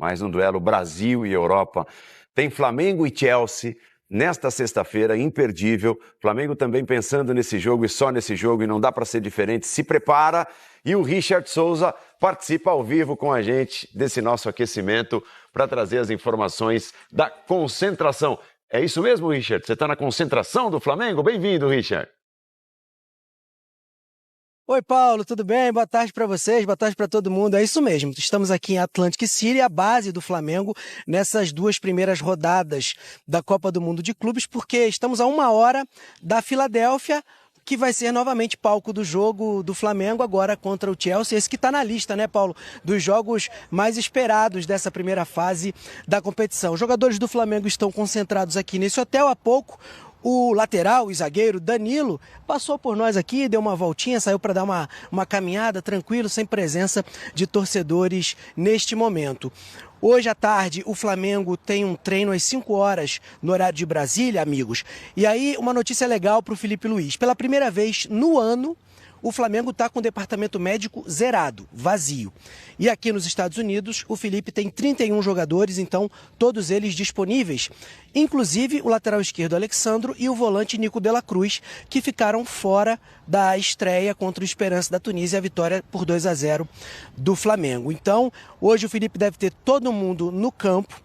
mais um duelo Brasil e Europa. Tem Flamengo e Chelsea nesta sexta-feira, imperdível. Flamengo também pensando nesse jogo e só nesse jogo, e não dá para ser diferente. Se prepara, e o Richard Souza participa ao vivo com a gente desse nosso aquecimento para trazer as informações da concentração. É isso mesmo, Richard? Você está na concentração do Flamengo? Bem-vindo, Richard. Oi, Paulo, tudo bem? Boa tarde para vocês, boa tarde para todo mundo. É isso mesmo, estamos aqui em Atlantic City, a base do Flamengo, nessas duas primeiras rodadas da Copa do Mundo de Clubes, porque estamos a 1 hora da Filadélfia, que vai ser novamente palco do jogo do Flamengo agora contra o Chelsea, esse que está na lista, né, Paulo, dos jogos mais esperados dessa primeira fase da competição. Os jogadores do Flamengo estão concentrados aqui nesse hotel há pouco. O lateral, o zagueiro Danilo, passou por nós aqui, deu uma voltinha, saiu para dar uma caminhada tranquilo, sem presença de torcedores neste momento. Hoje à tarde, o Flamengo tem um treino às 5 horas no horário de Brasília, amigos. E aí, uma notícia legal para o Felipe Luiz. Pela primeira vez no ano, o Flamengo está com o departamento médico zerado, vazio. E aqui nos Estados Unidos, o Felipe tem 31 jogadores, então todos eles disponíveis. Inclusive o lateral esquerdo Alexandro e o volante Nico de la Cruz, que ficaram fora da estreia contra o Esperance da Tunísia, a vitória por 2-0 do Flamengo. Então, hoje o Felipe deve ter todo mundo no campo.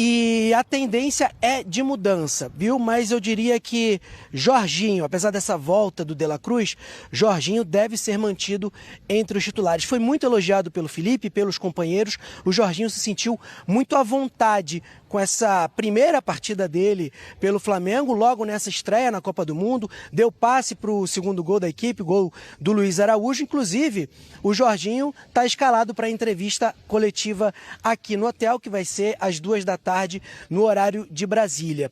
E a tendência é de mudança, viu? Mas eu diria que Jorginho, apesar dessa volta do De La Cruz, Jorginho deve ser mantido entre os titulares. Foi muito elogiado pelo Felipe, pelos companheiros. O Jorginho se sentiu muito à vontade com essa primeira partida dele pelo Flamengo, logo nessa estreia na Copa do Mundo. Deu passe para o segundo gol da equipe, gol do Luiz Araújo. Inclusive, o Jorginho está escalado para a entrevista coletiva aqui no hotel, que vai ser às 14h no horário de Brasília.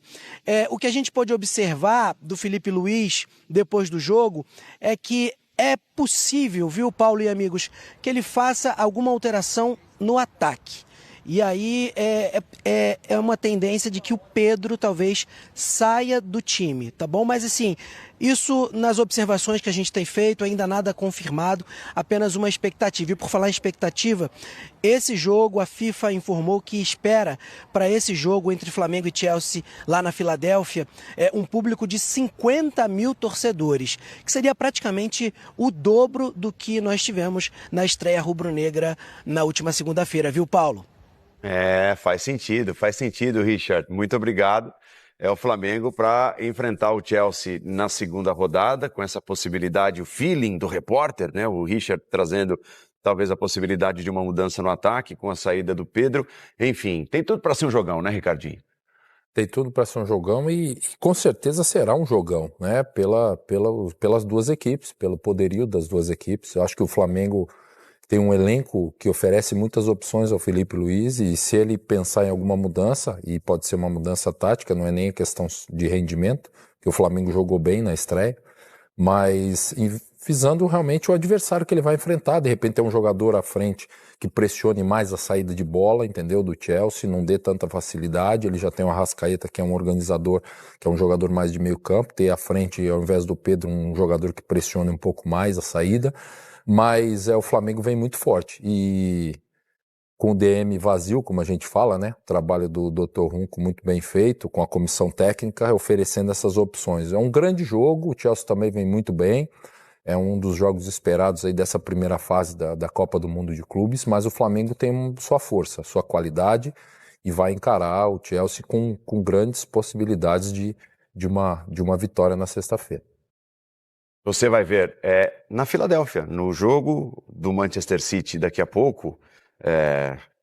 O que a gente pode observar do Felipe Luiz depois do jogo é que é possível, viu, Paulo e amigos, que ele faça alguma alteração no ataque. E aí é uma tendência de que o Pedro talvez saia do time, tá bom? Mas assim, isso nas observações que a gente tem feito, ainda nada confirmado, apenas uma expectativa. E por falar em expectativa, esse jogo, a FIFA informou que espera para esse jogo entre Flamengo e Chelsea lá na Filadélfia um público de 50 mil torcedores, que seria praticamente o dobro do que nós tivemos na estreia rubro-negra na última segunda-feira, viu, Paulo? Faz sentido, Richard. Muito obrigado. É o Flamengo para enfrentar o Chelsea na segunda rodada, com essa possibilidade, o feeling do repórter, né? O Richard trazendo talvez a possibilidade de uma mudança no ataque, com a saída do Pedro. Enfim, tem tudo para ser um jogão, né, Ricardinho? Tem tudo para ser um jogão e com certeza será um jogão, né? Pelas duas equipes, pelo poderio das duas equipes. Eu acho que o Flamengo tem um elenco que oferece muitas opções ao Felipe Luiz, e se ele pensar em alguma mudança, e pode ser uma mudança tática, não é nem questão de rendimento, que o Flamengo jogou bem na estreia, mas visando realmente o adversário que ele vai enfrentar. De repente tem um jogador à frente que pressione mais a saída de bola, entendeu? Do Chelsea, não dê tanta facilidade. Ele já tem o Arrascaeta, que é um organizador, que é um jogador mais de meio campo, ter à frente, ao invés do Pedro, um jogador que pressione um pouco mais a saída. Mas o Flamengo vem muito forte, e com o DM vazio, como a gente fala, né? O trabalho do Dr. Runco muito bem feito, com a comissão técnica, oferecendo essas opções. É um grande jogo, o Chelsea também vem muito bem, é um dos jogos esperados aí dessa primeira fase da Copa do Mundo de Clubes, mas o Flamengo tem sua força, sua qualidade, e vai encarar o Chelsea com grandes possibilidades de uma vitória na sexta-feira. Você vai ver na Filadélfia, no jogo do Manchester City daqui a pouco,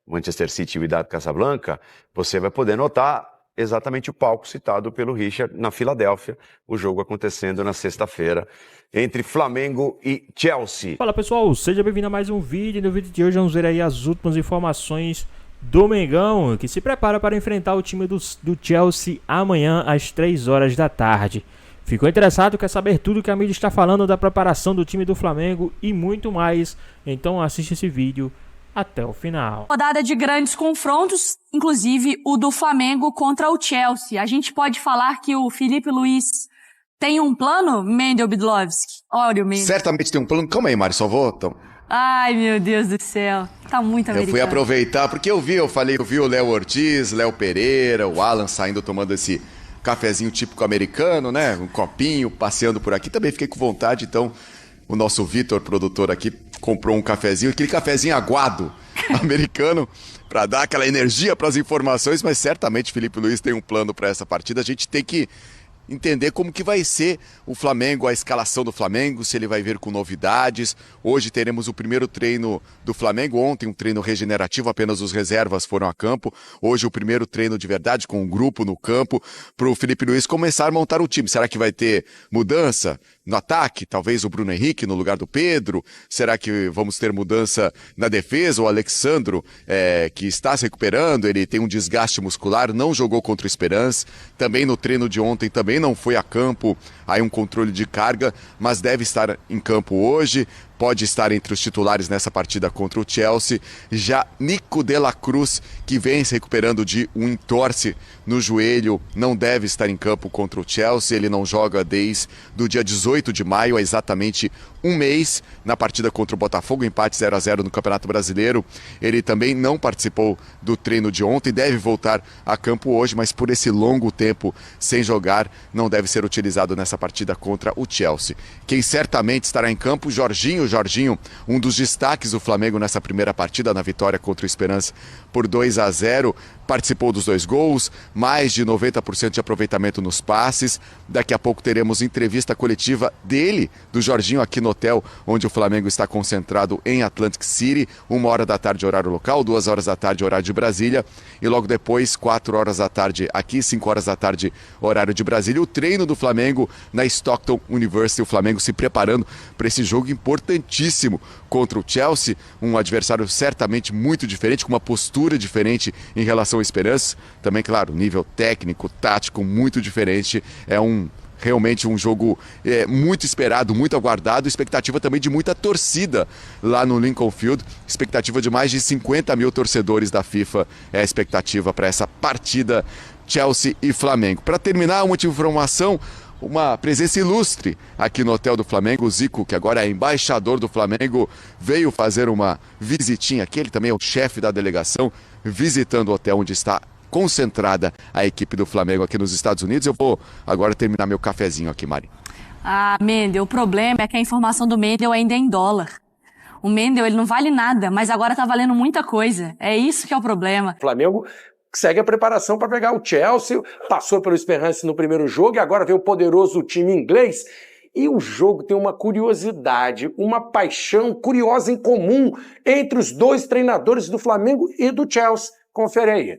Manchester City e Wydad Casablanca, você vai poder notar exatamente o palco citado pelo Richard na Filadélfia, o jogo acontecendo na sexta-feira entre Flamengo e Chelsea. Fala pessoal, seja bem-vindo a mais um vídeo. No vídeo de hoje vamos ver aí as últimas informações do Mengão, que se prepara para enfrentar o time do Chelsea amanhã às 15h. Ficou interessado? Quer saber tudo que a mídia está falando da preparação do time do Flamengo e muito mais? Então assiste esse vídeo até o final. Rodada de grandes confrontos, inclusive o do Flamengo contra o Chelsea. A gente pode falar que o Felipe Luiz tem um plano, Mendel Bidlovski? Olha o Mendel. Certamente tem um plano. Calma aí, Mari, só vou... Então, Ai, meu Deus do céu. Tá muito americano. Eu fui aproveitar, porque eu vi o Léo Ortiz, Léo Pereira, o Alan saindo tomando esse cafezinho típico americano, né? Um copinho, passeando por aqui. Também fiquei com vontade, então o nosso Vitor, produtor aqui, comprou um cafezinho, aquele cafezinho aguado americano, para dar aquela energia para as informações, mas certamente Felipe Luiz tem um plano para essa partida. A gente tem que entender como que vai ser o Flamengo, a escalação do Flamengo, se ele vai vir com novidades. Hoje teremos o primeiro treino do Flamengo, ontem um treino regenerativo, apenas os reservas foram a campo. Hoje o primeiro treino de verdade, com um grupo no campo, para o Felipe Luiz começar a montar o time. Será que vai ter mudança no ataque? Talvez o Bruno Henrique no lugar do Pedro? Será que vamos ter mudança na defesa? O Alexandro, que está se recuperando, ele tem um desgaste muscular, não jogou contra o Esperance. Também no treino de ontem também não foi a campo, aí um controle de carga, mas deve estar em campo hoje, pode estar entre os titulares nessa partida contra o Chelsea. Já Nico de la Cruz, que vem se recuperando de um entorse no joelho, não deve estar em campo contra o Chelsea, ele não joga desde o dia 18 de maio, há exatamente um mês, na partida contra o Botafogo, empate 0-0 no Campeonato Brasileiro. Ele também não participou do treino de ontem, deve voltar a campo hoje, mas por esse longo tempo sem jogar, não deve ser utilizado nessa partida contra o Chelsea. Quem certamente estará em campo, Jorginho, um dos destaques do Flamengo nessa primeira partida, na vitória contra o Esperance por 2-0, participou dos 2 gols, mais de 90% de aproveitamento nos passes. Daqui a pouco teremos entrevista coletiva dele, do Jorginho, aqui no hotel onde o Flamengo está concentrado em Atlantic City, 1h da tarde horário local, 2h da tarde horário de Brasília, e logo depois 4h da tarde aqui, 5h da tarde horário de Brasília, o treino do Flamengo na Stockton University, o Flamengo se preparando para esse jogo importantíssimo contra o Chelsea, um adversário certamente muito diferente, com uma postura diferente em relação ao Esperance, também, claro, nível técnico, tático muito diferente. É realmente um jogo muito esperado, muito aguardado, expectativa também de muita torcida lá no Lincoln Field, expectativa de mais de 50 mil torcedores da FIFA, é a expectativa para essa partida Chelsea e Flamengo. Para terminar, uma última informação, uma presença ilustre aqui no hotel do Flamengo, o Zico, que agora é embaixador do Flamengo, veio fazer uma visitinha aqui, ele também é o chefe da delegação, visitando o hotel onde está concentrada a equipe do Flamengo aqui nos Estados Unidos. Eu vou agora terminar meu cafezinho aqui, Mari. Ah, Mendel, o problema é que a informação do Mendel ainda é em dólar. O Mendel, ele não vale nada, mas agora tá valendo muita coisa. É isso que é o problema. O Flamengo segue a preparação para pegar o Chelsea, passou pelo Esperance no primeiro jogo e agora vem o poderoso time inglês. E o jogo tem uma curiosidade, uma paixão curiosa em comum entre os 2 treinadores do Flamengo e do Chelsea. Confere aí.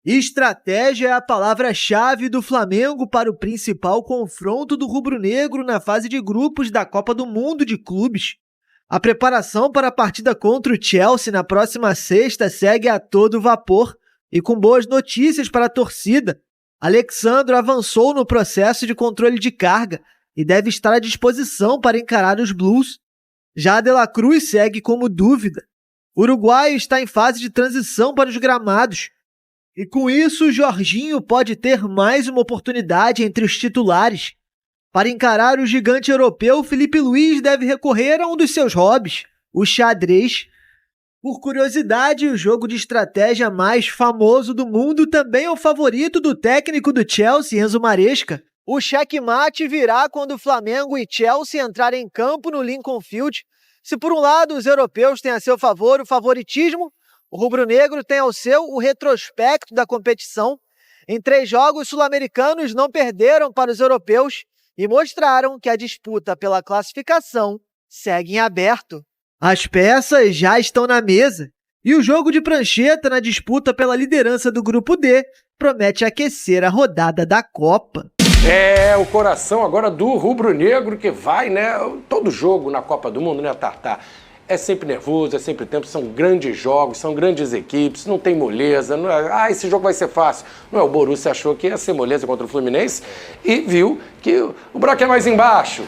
Estratégia é a palavra-chave do Flamengo para o principal confronto do rubro-negro na fase de grupos da Copa do Mundo de Clubes. A preparação para a partida contra o Chelsea na próxima sexta segue a todo vapor e com boas notícias para a torcida. Alexandro avançou no processo de controle de carga e deve estar à disposição para encarar os Blues. Já De La Cruz segue como dúvida. O uruguaio está em fase de transição para os gramados. E com isso, Jorginho pode ter mais uma oportunidade entre os titulares. Para encarar o gigante europeu, Felipe Luiz deve recorrer a um dos seus hobbies, o xadrez. Por curiosidade, o jogo de estratégia mais famoso do mundo também é o favorito do técnico do Chelsea, Enzo Maresca. O checkmate virá quando o Flamengo e Chelsea entrarem em campo no Lincoln Field. Se por um lado os europeus têm a seu favor o favoritismo, o rubro-negro tem ao seu o retrospecto da competição. Em 3 jogos, sul-americanos não perderam para os europeus e mostraram que a disputa pela classificação segue em aberto. As peças já estão na mesa e o jogo de prancheta na disputa pela liderança do Grupo D promete aquecer a rodada da Copa. É o coração agora do rubro-negro que vai, né? Todo jogo na Copa do Mundo, né, Tartar? É sempre nervoso, é sempre tempo, são grandes jogos, são grandes equipes, não tem moleza, não é, esse jogo vai ser fácil. Não é, o Borussia achou que ia ser moleza contra o Fluminense e viu que o buraco é mais embaixo.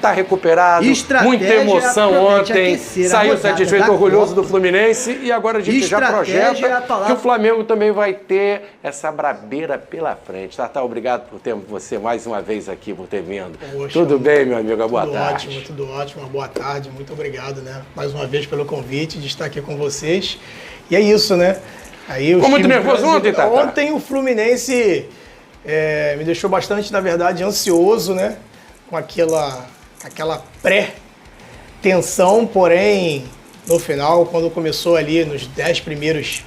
tá recuperado, muita emoção ontem, saiu satisfeito, orgulhoso do Fluminense e agora a gente já projeta que o Flamengo também vai ter essa brabeira pela frente. Tartá, obrigado por ter você mais uma vez aqui, por ter vindo. Poxa, tudo bem, meu amigo? Boa tarde. Tudo ótimo, uma boa tarde, muito obrigado, né? Mais uma vez pelo convite de estar aqui com vocês. E é isso, né? Aí ficou muito nervoso ontem, Tartá? Ontem o Fluminense me deixou bastante, na verdade, ansioso, né? Com aquela pré-tensão, porém, no final, quando começou ali nos 10 primeiros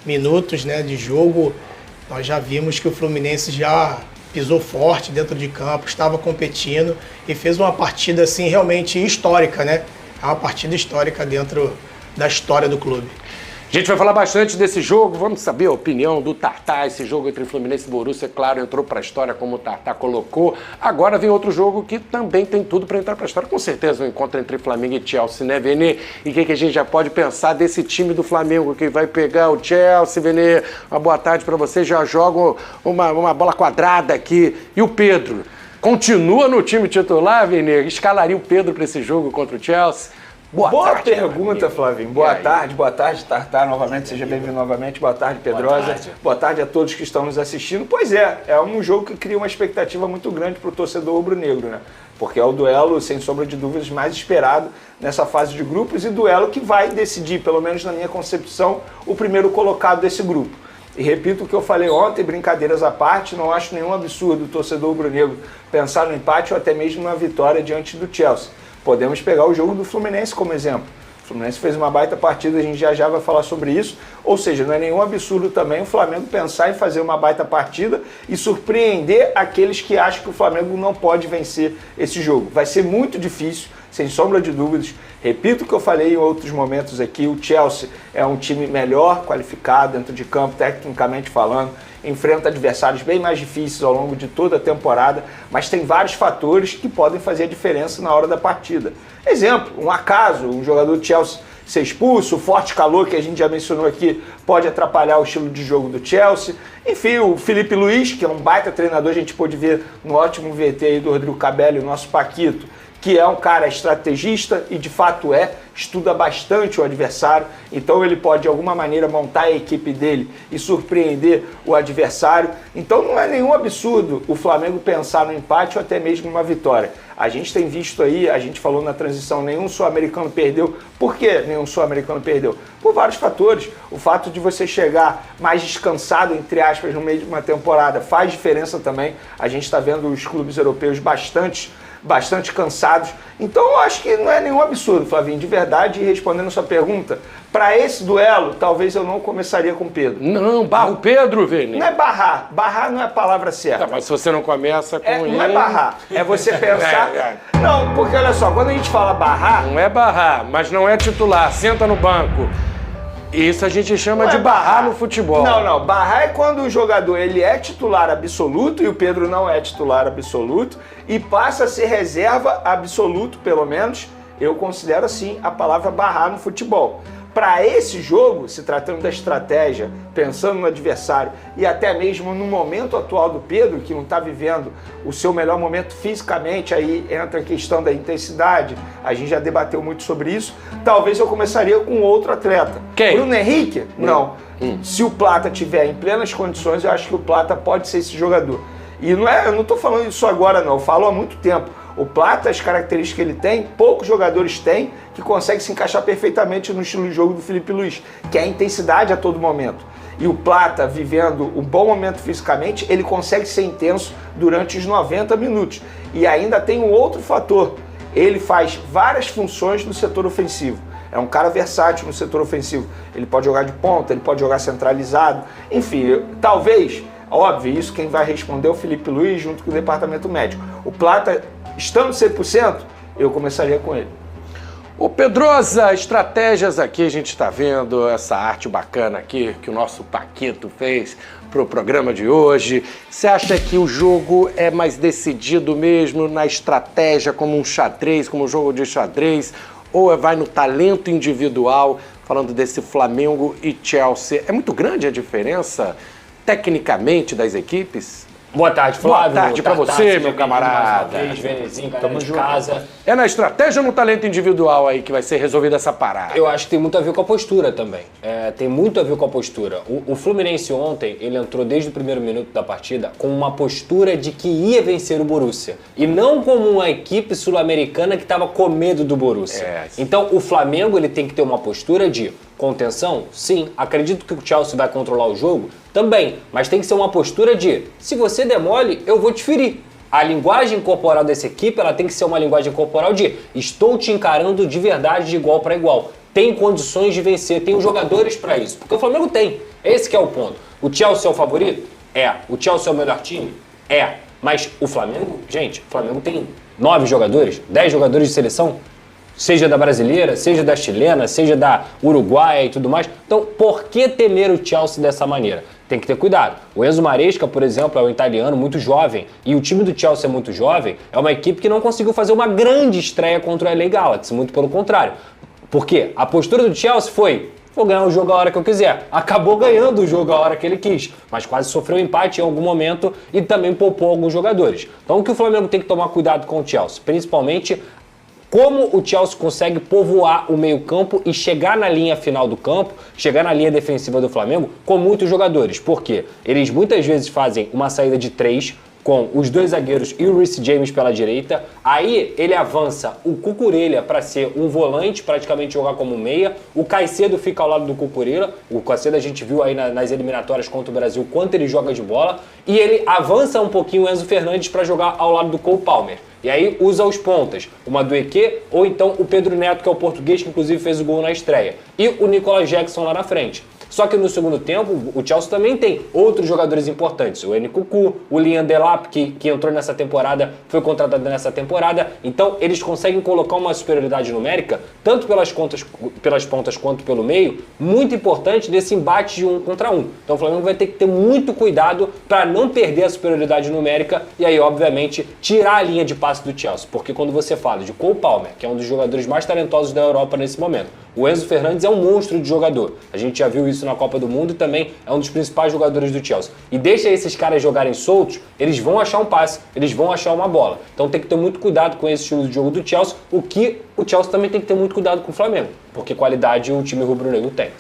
minutos, né, de jogo, nós já vimos que o Fluminense já pisou forte dentro de campo, estava competindo e fez uma partida assim realmente histórica, né? É uma partida histórica dentro da história do clube. A gente vai falar bastante desse jogo, vamos saber a opinião do Tartá. Esse jogo entre Fluminense e Borussia, claro, entrou para a história como o Tartá colocou. Agora vem outro jogo que também tem tudo para entrar para a história. Com certeza o encontro entre Flamengo e Chelsea, né, Vene? E o que a gente já pode pensar desse time do Flamengo que vai pegar o Chelsea, Vene? Uma boa tarde para você, já joga uma bola quadrada aqui. E o Pedro, continua no time titular, Vene? Escalaria o Pedro para esse jogo contra o Chelsea? Boa pergunta, Flavinho. Boa tarde, Tartá, novamente, seja bem-vindo novamente. Boa tarde, Pedrosa. Boa tarde a todos que estão nos assistindo. Pois é um jogo que cria uma expectativa muito grande para o torcedor rubro-negro, né? Porque é o duelo, sem sombra de dúvidas, mais esperado nessa fase de grupos e duelo que vai decidir, pelo menos na minha concepção, o primeiro colocado desse grupo. E repito o que eu falei ontem, brincadeiras à parte, não acho nenhum absurdo o torcedor rubro-negro pensar no empate ou até mesmo na vitória diante do Chelsea. Podemos pegar o jogo do Fluminense como exemplo. O Fluminense fez uma baita partida, a gente já vai falar sobre isso. Ou seja, não é nenhum absurdo também o Flamengo pensar em fazer uma baita partida e surpreender aqueles que acham que o Flamengo não pode vencer esse jogo. Vai ser muito difícil, sem sombra de dúvidas. Repito o que eu falei em outros momentos aqui, o Chelsea é um time melhor qualificado dentro de campo, tecnicamente falando, enfrenta adversários bem mais difíceis ao longo de toda a temporada, mas tem vários fatores que podem fazer a diferença na hora da partida. Exemplo, um acaso, um jogador do Chelsea ser expulso, o forte calor que a gente já mencionou aqui pode atrapalhar o estilo de jogo do Chelsea. Enfim, o Felipe Luiz, que é um baita treinador, a gente pôde ver no ótimo VT aí do Rodrigo Cabelli, o nosso Paquito, que é um cara estrategista e de fato estuda bastante o adversário, então ele pode de alguma maneira montar a equipe dele e surpreender o adversário. Então não é nenhum absurdo o Flamengo pensar no empate ou até mesmo numa vitória. A gente tem visto aí, a gente falou na transição, nenhum sul-americano perdeu. Por que nenhum sul-americano perdeu? Por vários fatores. O fato de você chegar mais descansado, entre aspas, no meio de uma temporada faz diferença também. A gente está vendo os clubes europeus bastante cansados. Então eu acho que não é nenhum absurdo, Flavinho, de verdade. E respondendo a sua pergunta, para esse duelo, talvez eu não começaria com o Pedro. Não, barra o Pedro, Vene. Não é barrar. Barrar não é a palavra certa. Tá, mas se você não começa com ele... Não é barrar. É você pensar... Não, porque olha só, quando a gente fala barrar... Não é barrar, mas não é titular. Senta no banco. Isso a gente chama de barrar no futebol. Não. Barrar é quando o jogador ele é titular absoluto, e o Pedro não é titular absoluto, e passa a ser reserva absoluto, pelo menos, eu considero assim a palavra barrar no futebol. Para esse jogo, se tratando da estratégia, pensando no adversário e até mesmo no momento atual do Pedro, que não está vivendo o seu melhor momento fisicamente, aí entra a questão da intensidade, a gente já debateu muito sobre isso, talvez eu começaria com outro atleta. Quem? Bruno Henrique? Não. Se o Plata tiver em plenas condições, eu acho que o Plata pode ser esse jogador. E não é, eu não estou falando isso agora não, eu falo há muito tempo. O Plata, as características que ele tem, poucos jogadores têm, que conseguem se encaixar perfeitamente no estilo de jogo do Felipe Luiz, que é a intensidade a todo momento. E o Plata, vivendo um bom momento fisicamente, ele consegue ser intenso durante os 90 minutos. E ainda tem um outro fator, ele faz várias funções no setor ofensivo. É um cara versátil no setor ofensivo. Ele pode jogar de ponta, ele pode jogar centralizado. Enfim, talvez, óbvio, isso quem vai responder é o Felipe Luiz junto com o departamento médico. O Plata, estando 100%, eu começaria com ele. Ô Pedrosa, estratégias aqui, a gente está vendo essa arte bacana aqui que o nosso Paquito fez pro programa de hoje. Você acha que o jogo é mais decidido mesmo na estratégia, como um xadrez, como um jogo de xadrez, ou vai no talento individual, falando desse Flamengo e Chelsea? É muito grande a diferença, tecnicamente, das equipes? Boa tarde, Flávio. Boa tarde pra você, meu camarada. Venezinho, galera de casa. É na estratégia ou no talento individual aí que vai ser resolvida essa parada? Eu acho que tem muito a ver com a postura também. Tem muito a ver com a postura. O Fluminense ontem, ele entrou desde o primeiro minuto da partida com uma postura de que ia vencer o Borussia. E não como uma equipe sul-americana que estava com medo do Borussia. Então, o Flamengo, ele tem que ter uma postura de contenção? Sim. Acredito que o Chelsea vai controlar o jogo? Também. Mas tem que ser uma postura de, se você der mole, eu vou te ferir. A linguagem corporal dessa equipe, ela tem que ser uma linguagem corporal de estou te encarando de verdade, de igual para igual. Tem condições de vencer, tem os jogadores para isso. Porque o Flamengo tem. Esse que é o ponto. O Chelsea é o favorito? É. O Chelsea é o melhor time? É. Mas o Flamengo, gente, o Flamengo tem 9 jogadores, 10 jogadores de seleção, seja da brasileira, seja da chilena, seja da uruguaia e tudo mais. Então, por que temer o Chelsea dessa maneira? Tem que ter cuidado. O Enzo Maresca, por exemplo, é um italiano muito jovem, e o time do Chelsea é muito jovem, é uma equipe que não conseguiu fazer uma grande estreia contra o LA Galaxy, muito pelo contrário. Por quê? A postura do Chelsea foi: vou ganhar o jogo a hora que eu quiser. Acabou ganhando o jogo a hora que ele quis, mas quase sofreu empate em algum momento e também poupou alguns jogadores. Então o que o Flamengo tem que tomar cuidado com o Chelsea, principalmente como o Chelsea consegue povoar o meio-campo e chegar na linha final do campo, chegar na linha defensiva do Flamengo com muitos jogadores. Por quê? Eles muitas vezes fazem uma saída de 3 com os 2 zagueiros e o Reece James pela direita. Aí ele avança o Cucurella para ser um volante, praticamente jogar como meia. O Caicedo fica ao lado do Cucurella. O Caicedo a gente viu aí nas eliminatórias contra o Brasil quanto ele joga de bola. E ele avança um pouquinho o Enzo Fernandes para jogar ao lado do Cole Palmer. E aí usa os pontas, o Madueke ou então o Pedro Neto, que é o português, que inclusive fez o gol na estreia. E o Nicolas Jackson lá na frente. Só que no segundo tempo, o Chelsea também tem outros jogadores importantes. O Nkunku, o Liam Delap, que entrou nessa temporada, foi contratado nessa temporada. Então, eles conseguem colocar uma superioridade numérica, tanto pelas pontas quanto pelo meio, muito importante nesse embate de 1 contra 1. Então, o Flamengo vai ter que ter muito cuidado para não perder a superioridade numérica e aí, obviamente, tirar a linha de passe do Chelsea. Porque quando você fala de Cole Palmer, que é um dos jogadores mais talentosos da Europa nesse momento, o Enzo Fernandes é um monstro de jogador. A gente já viu isso na Copa do Mundo e também é um dos principais jogadores do Chelsea. E deixa esses caras jogarem soltos, eles vão achar um passe, eles vão achar uma bola. Então tem que ter muito cuidado com esse estilo de jogo do Chelsea, o que o Chelsea também tem que ter muito cuidado com o Flamengo, porque qualidade o time rubro-negro tem.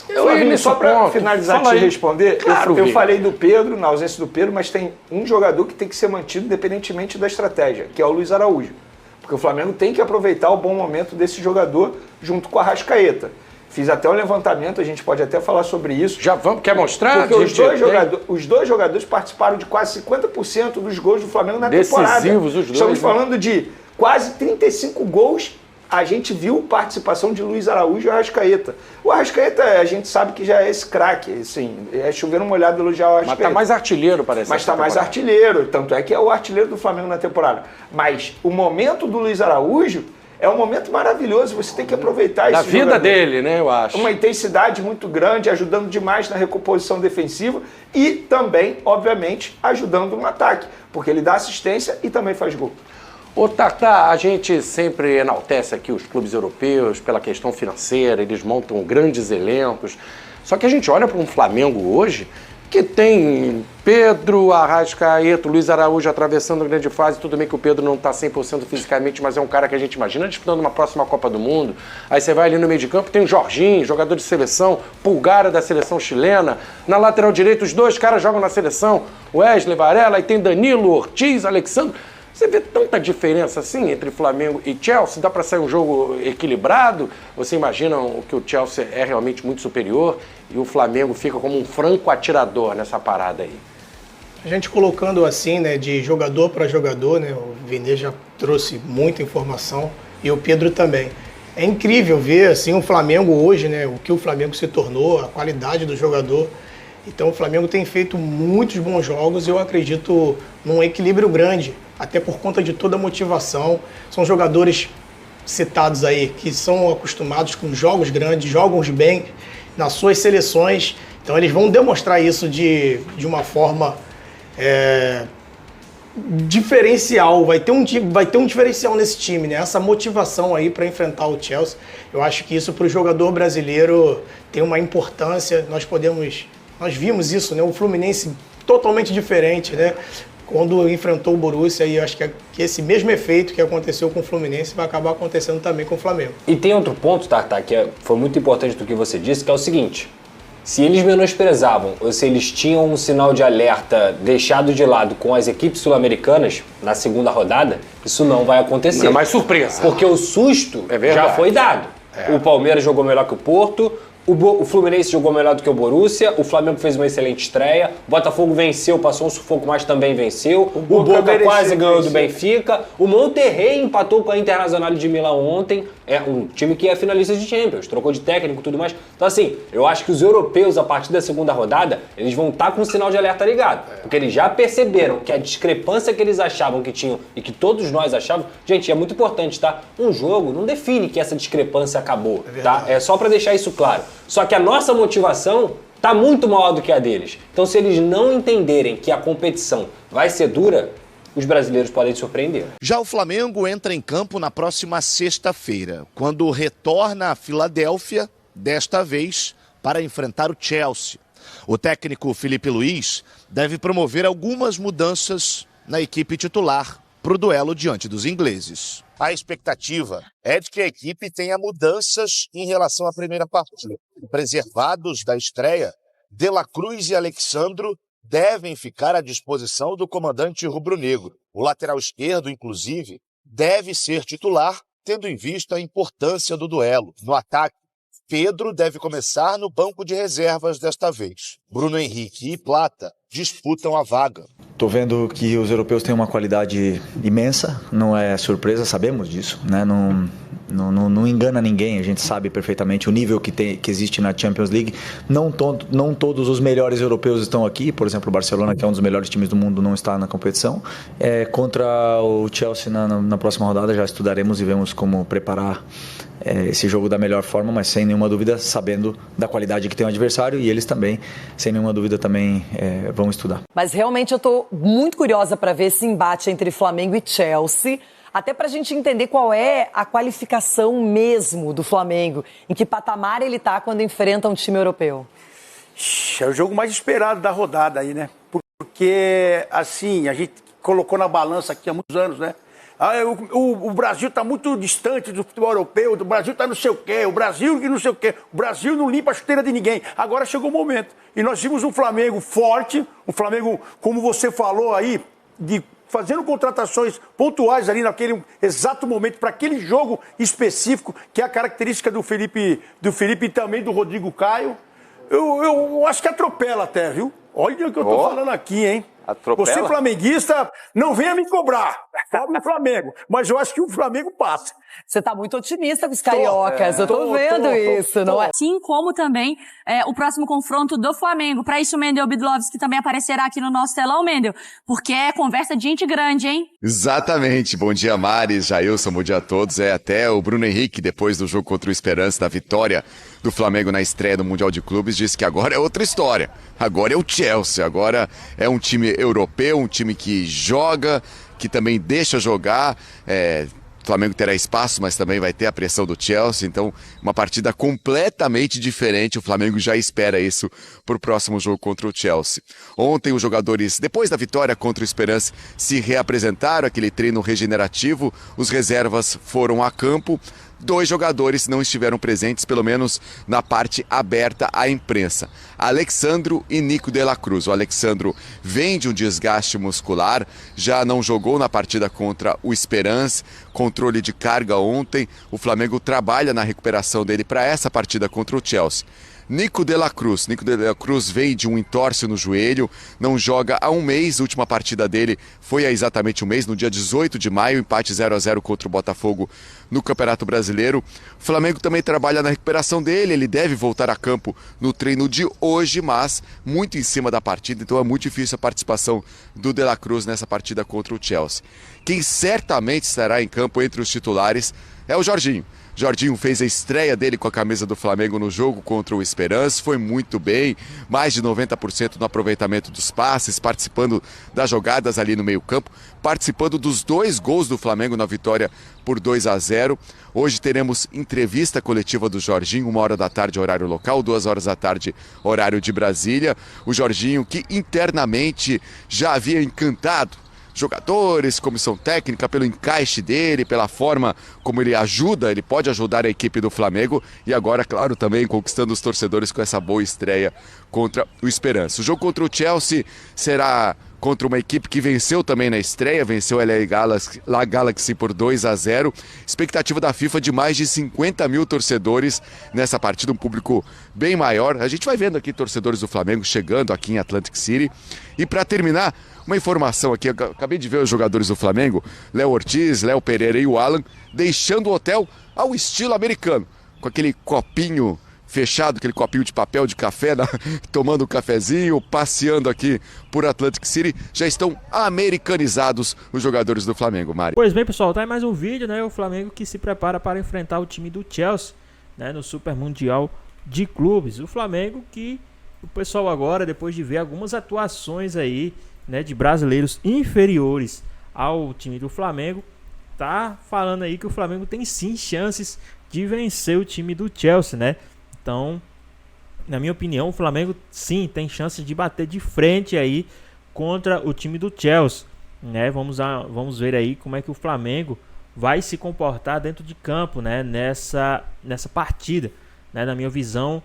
Só para finalizar te responder, claro, eu falei do Pedro, na ausência do Pedro, mas tem um jogador que tem que ser mantido independentemente da estratégia, que é o Luiz Araújo. Porque o Flamengo tem que aproveitar o bom momento desse jogador junto com a Arrascaeta. Fiz até um levantamento, a gente pode até falar sobre isso. Já vamos, quer mostrar? Porque os dois jogadores participaram de quase 50% dos gols do Flamengo na temporada. Decisivos os dois. Estamos falando de quase 35 gols. A gente viu participação de Luiz Araújo e Arrascaeta. O Arrascaeta, a gente sabe que já é esse craque, assim, é chover uma olhada elogiar o Arrascaeta. Mas tá mais artilheiro, parece. Mas tá mais artilheiro, tanto é que é o artilheiro do Flamengo na temporada. Mas o momento do Luiz Araújo é um momento maravilhoso, você tem que aproveitar esse jogador. Da vida dele, né, eu acho. Uma intensidade muito grande, ajudando demais na recomposição defensiva e também, obviamente, ajudando no ataque, porque ele dá assistência e também faz gol. Ô Tata, a gente sempre enaltece aqui os clubes europeus pela questão financeira, eles montam grandes elencos, só que a gente olha para um Flamengo hoje que tem Pedro, Arrascaeta, Luiz Araújo atravessando a grande fase. Tudo bem que o Pedro não está 100% fisicamente, mas é um cara que a gente imagina disputando uma próxima Copa do Mundo. Aí você vai ali no meio de campo, tem o Jorginho, jogador de seleção, Pulgara da seleção chilena. Na lateral direita, os 2 caras jogam na seleção, Wesley, Varela, aí tem Danilo, Ortiz, Alexandre. Você vê tanta diferença assim entre Flamengo e Chelsea? Dá para sair um jogo equilibrado? Você imagina que o Chelsea é realmente muito superior e o Flamengo fica como um franco atirador nessa parada aí? A gente colocando assim, né, de jogador para jogador, né, o Vene já trouxe muita informação e o Pedro também. É incrível ver assim o Flamengo hoje, né, o que o Flamengo se tornou, a qualidade do jogador. Então o Flamengo tem feito muitos bons jogos e eu acredito num equilíbrio grande, até por conta de toda a motivação. São jogadores citados aí que são acostumados com jogos grandes, jogam bem nas suas seleções. Então eles vão demonstrar isso de uma forma diferencial. Vai ter um diferencial nesse time, né? Essa motivação aí para enfrentar o Chelsea. Eu acho que isso para o jogador brasileiro tem uma importância. Nós vimos isso, né? O Fluminense totalmente diferente, né? quando enfrentou o Borussia, e eu acho que esse mesmo efeito que aconteceu com o Fluminense vai acabar acontecendo também com o Flamengo. E tem outro ponto, Tartar, que foi muito importante do que você disse, que é o seguinte: se eles menosprezavam ou se eles tinham um sinal de alerta deixado de lado com as equipes sul-americanas na segunda rodada, isso não vai acontecer. Não é mais surpresa. Porque o susto já foi dado. O Palmeiras jogou melhor que o Porto, o Fluminense jogou melhor do que o Borussia, o Flamengo fez uma excelente estreia, o Botafogo venceu, passou um sufoco, mas também venceu, o Boca quase ganhou do Benfica, o Monterrey empatou com a Internacional de Milão ontem, é um time que é finalista de Champions, trocou de técnico e tudo mais. Então assim, eu acho que os europeus, a partir da segunda rodada, eles vão estar com o sinal de alerta ligado, porque eles já perceberam que a discrepância que eles achavam que tinham e que todos nós achávamos, gente, é muito importante, tá? Um jogo não define que essa discrepância acabou, tá? É só pra deixar isso claro. Só que a nossa motivação tá muito maior do que a deles. Então, se eles não entenderem que a competição vai ser dura, os brasileiros podem surpreender. Já o Flamengo entra em campo na próxima sexta-feira, quando retorna a Filadélfia, desta vez para enfrentar o Chelsea. O técnico Felipe Luiz deve promover algumas mudanças na equipe titular para o duelo diante dos ingleses. A expectativa é de que a equipe tenha mudanças em relação à primeira partida. Preservados da estreia, De La Cruz e Alexandro devem ficar à disposição do comandante rubro-negro. O lateral esquerdo, inclusive, deve ser titular, tendo em vista a importância do duelo. No ataque, Pedro deve começar no banco de reservas desta vez. Bruno Henrique e Plata disputam a vaga. Estou vendo que os europeus têm uma qualidade imensa, não é surpresa, sabemos disso, né? Não engana ninguém, a gente sabe perfeitamente o nível que existe na Champions League. Não todos os melhores europeus estão aqui, por exemplo, o Barcelona, que é um dos melhores times do mundo, não está na competição. Contra o Chelsea na próxima rodada já estudaremos e vemos como preparar esse jogo da melhor forma, mas sem nenhuma dúvida, sabendo da qualidade que tem o adversário, e eles também, sem nenhuma dúvida, também vão estudar. Mas realmente eu estou muito curiosa para ver esse embate entre Flamengo e Chelsea, até para a gente entender qual é a qualificação mesmo do Flamengo, em que patamar ele está quando enfrenta um time europeu. É o jogo mais esperado da rodada aí, né? Porque, assim, a gente colocou na balança aqui há muitos anos, né? O Brasil está muito distante do futebol europeu, o Brasil está não sei o quê, o Brasil que não sei o quê, o Brasil não limpa a chuteira de ninguém. Agora chegou o momento. E nós vimos um Flamengo forte, um Flamengo, como você falou aí, fazendo contratações pontuais ali naquele exato momento, para aquele jogo específico, que é a característica do Felipe e também do Rodrigo Caio. Eu acho que atropela até, viu? Olha o que eu tô falando aqui, hein? Atropela? Você flamenguista, não venha me cobrar. Fala do Flamengo. Mas eu acho que o Flamengo passa. Você tá muito otimista com os cariocas, eu tô vendo isso, não é? Assim como também o próximo confronto do Flamengo. Para isso, o Mendel Bidlovski também aparecerá aqui no nosso telão, Mendel, porque é conversa de gente grande, hein? Exatamente. Bom dia, Maris, Jailson, bom dia a todos. Até o Bruno Henrique, depois do jogo contra o Esperança, da vitória do Flamengo na estreia do Mundial de Clubes, disse que agora é outra história. Agora é o Chelsea, agora é um time europeu, um time que joga, que também deixa jogar. O Flamengo terá espaço, mas também vai ter a pressão do Chelsea, então uma partida completamente diferente. O Flamengo já espera isso para o próximo jogo contra o Chelsea. Ontem os jogadores, depois da vitória contra o Esperança, se reapresentaram, aquele treino regenerativo, os reservas foram a campo. 2 jogadores não estiveram presentes, pelo menos na parte aberta à imprensa. Alexandro e Nico de la Cruz. O Alexandro vem de um desgaste muscular, já não jogou na partida contra o Esperança, controle de carga ontem. O Flamengo trabalha na recuperação dele para essa partida contra o Chelsea. Nico de la Cruz vem de um entorse no joelho, não joga há um mês, a última partida dele foi há exatamente um mês, no dia 18 de maio, empate 0-0 contra o Botafogo no Campeonato Brasileiro. O Flamengo também trabalha na recuperação dele, ele deve voltar a campo no treino de hoje, mas muito em cima da partida, então é muito difícil a participação do de la Cruz nessa partida contra o Chelsea. Quem certamente estará em campo entre os titulares é o Jorginho. Jorginho fez a estreia dele com a camisa do Flamengo no jogo contra o Esperance, foi muito bem, mais de 90% no aproveitamento dos passes, participando das jogadas ali no meio-campo, participando dos 2 gols do Flamengo na vitória por 2-0. Hoje teremos entrevista coletiva do Jorginho, 1h da tarde, horário local, 2h da tarde, horário de Brasília. O Jorginho, que internamente já havia encantado jogadores, comissão técnica, pelo encaixe dele, pela forma como ele pode ajudar a equipe do Flamengo, e agora, claro, também conquistando os torcedores com essa boa estreia contra o Esperance. O jogo contra o Chelsea será contra uma equipe que venceu também na estreia, venceu o LA Galaxy por 2-0. Expectativa da FIFA de mais de 50 mil torcedores nessa partida, um público bem maior. A gente vai vendo aqui torcedores do Flamengo chegando aqui em Atlantic City. E para terminar, uma informação aqui, eu acabei de ver os jogadores do Flamengo, Léo Ortiz, Léo Pereira e o Alan, deixando o hotel ao estilo americano, com aquele copinho fechado, aquele copinho de papel de café, tomando um cafezinho, passeando aqui por Atlantic City. Já estão americanizados os jogadores do Flamengo, Mário. Pois bem, pessoal, tá aí mais um vídeo, né? O Flamengo que se prepara para enfrentar o time do Chelsea, né? No Super Mundial de Clubes. O Flamengo que o pessoal agora, depois de ver algumas atuações aí, né, de brasileiros inferiores ao time do Flamengo, tá falando aí que o Flamengo tem sim chances de vencer o time do Chelsea, né? Então, na minha opinião, o Flamengo sim tem chance de bater de frente aí contra o time do Chelsea, né? Vamos ver aí como é que o Flamengo vai se comportar dentro de campo, né? Nessa partida, né? Na minha visão,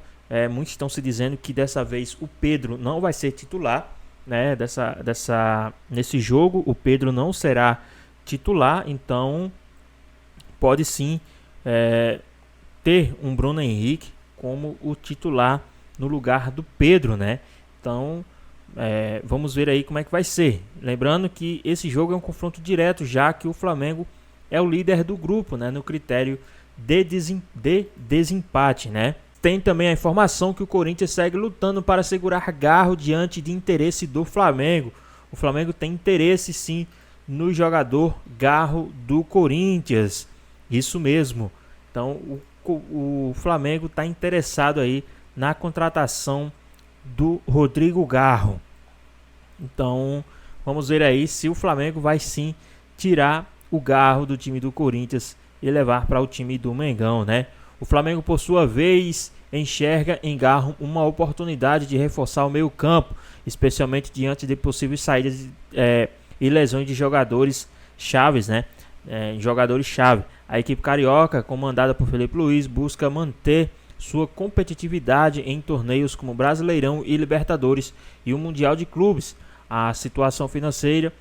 muitos estão se dizendo que dessa vez o Pedro não vai ser titular, né? Nesse jogo o Pedro não será titular, então pode sim ter um Bruno Henrique como o titular no lugar do Pedro, né? Então, vamos ver aí como é que vai ser. Lembrando que esse jogo é um confronto direto, já que o Flamengo é o líder do grupo, né? No critério de desempate, né? Tem também a informação que o Corinthians segue lutando para segurar Garro diante de interesse do Flamengo. O Flamengo tem interesse sim no jogador Garro do Corinthians. Isso mesmo. Então, o Flamengo está interessado aí na contratação do Rodrigo Garro. Então, vamos ver aí se o Flamengo vai sim tirar o Garro do time do Corinthians e levar para o time do Mengão, né? O Flamengo, por sua vez, enxerga em Garro uma oportunidade de reforçar o meio-campo, especialmente diante de possíveis saídas e lesões de jogadores chaves, né? Jogadores-chave. A equipe carioca, comandada por Felipe Luiz, busca manter sua competitividade em torneios como Brasileirão e Libertadores e o Mundial de Clubes. A situação financeira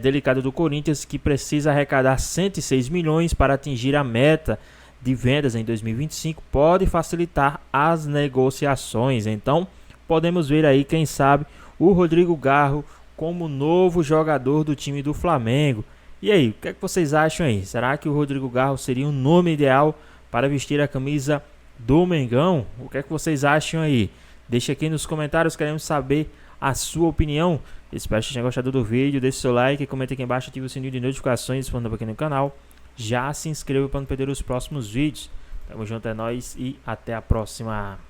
delicada do Corinthians, que precisa arrecadar 106 milhões para atingir a meta de vendas em 2025, pode facilitar as negociações. Então, podemos ver aí, quem sabe, o Rodrigo Garro como novo jogador do time do Flamengo. E aí, o que é que vocês acham aí? Será que o Rodrigo Garro seria um nome ideal para vestir a camisa do Mengão? O que é que vocês acham aí? Deixa aqui nos comentários, queremos saber a sua opinião. Espero que vocês tenham gostado do vídeo, deixe seu like, comenta aqui embaixo, ative o sininho de notificações, se for novo aqui no canal. Já se inscreva para não perder os próximos vídeos. Tamo junto, é nóis e até a próxima.